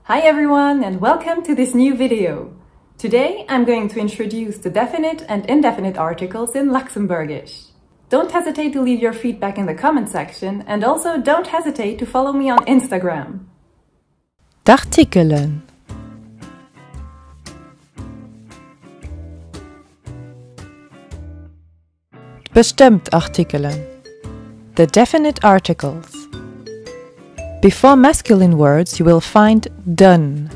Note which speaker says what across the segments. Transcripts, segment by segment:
Speaker 1: Hi everyone and welcome to this new video. Today I'm going to introduce the definite and indefinite articles in Luxembourgish. Don't hesitate to leave your feedback in the comment section and also don't hesitate to follow me on Instagram.
Speaker 2: Artikelen. Bestimmt Artikelen. The definite articles. Before masculine words you will find den,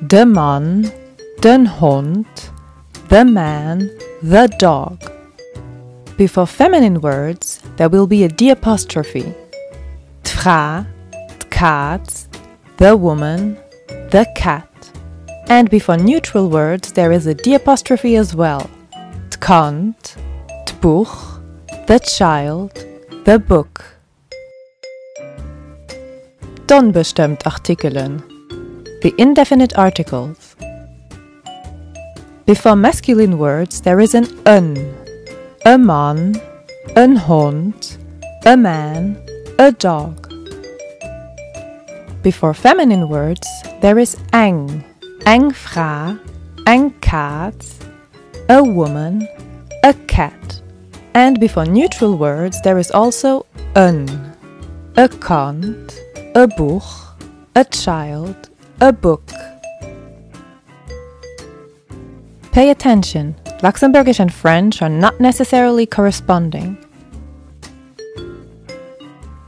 Speaker 2: de man, den Hund, the man, the dog. Before feminine words there will be a D apostrophe. Tfra, tkats, the woman, the cat. And before neutral words there is a D apostrophe as well. Tkant, tbuch, the child, the book. Onbestemd Artikelen. The indefinite articles. Before masculine words there is an a man, een hond, a man, a dog. Before feminine words there is eng vrouw, eng kaat, a woman, a cat. And before neutral words there is also a kant, a boeg, a child, a book. Pay attention, Luxembourgish and French are not necessarily corresponding.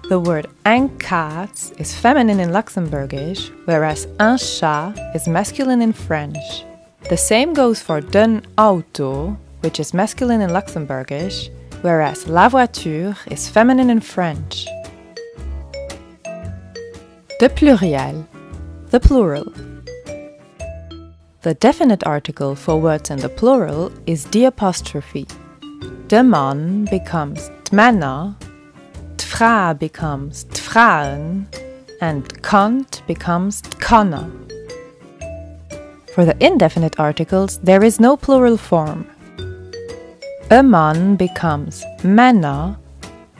Speaker 2: The word een kaat is feminine in Luxembourgish, whereas un chat is masculine in French. The same goes for den auto, which is masculine in Luxembourgish, whereas la voiture is feminine in French. De pluriel, the plural. The definite article for words in the plural is D apostrophe. De man becomes tmanna, tfra becomes tfraen, and kant becomes tkana. For the indefinite articles there is no plural form. A man becomes manna,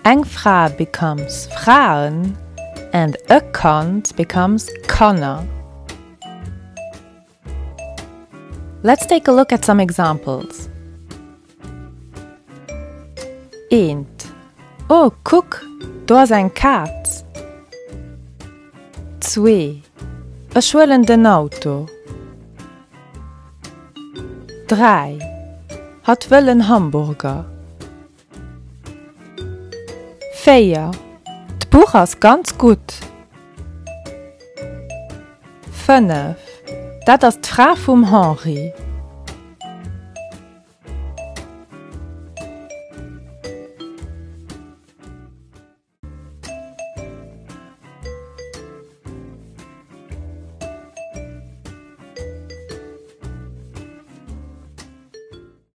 Speaker 2: eng vrouw becomes vrouwen, and a kant becomes kanna. Let's take a look at some examples. Eend. Oh, guck, da is een kat. 2. Een schwellende auto. 3. Hat wel een hamburger. 4. Het Buch ist ganz gut. 5. Dat is die Frau vom Henri.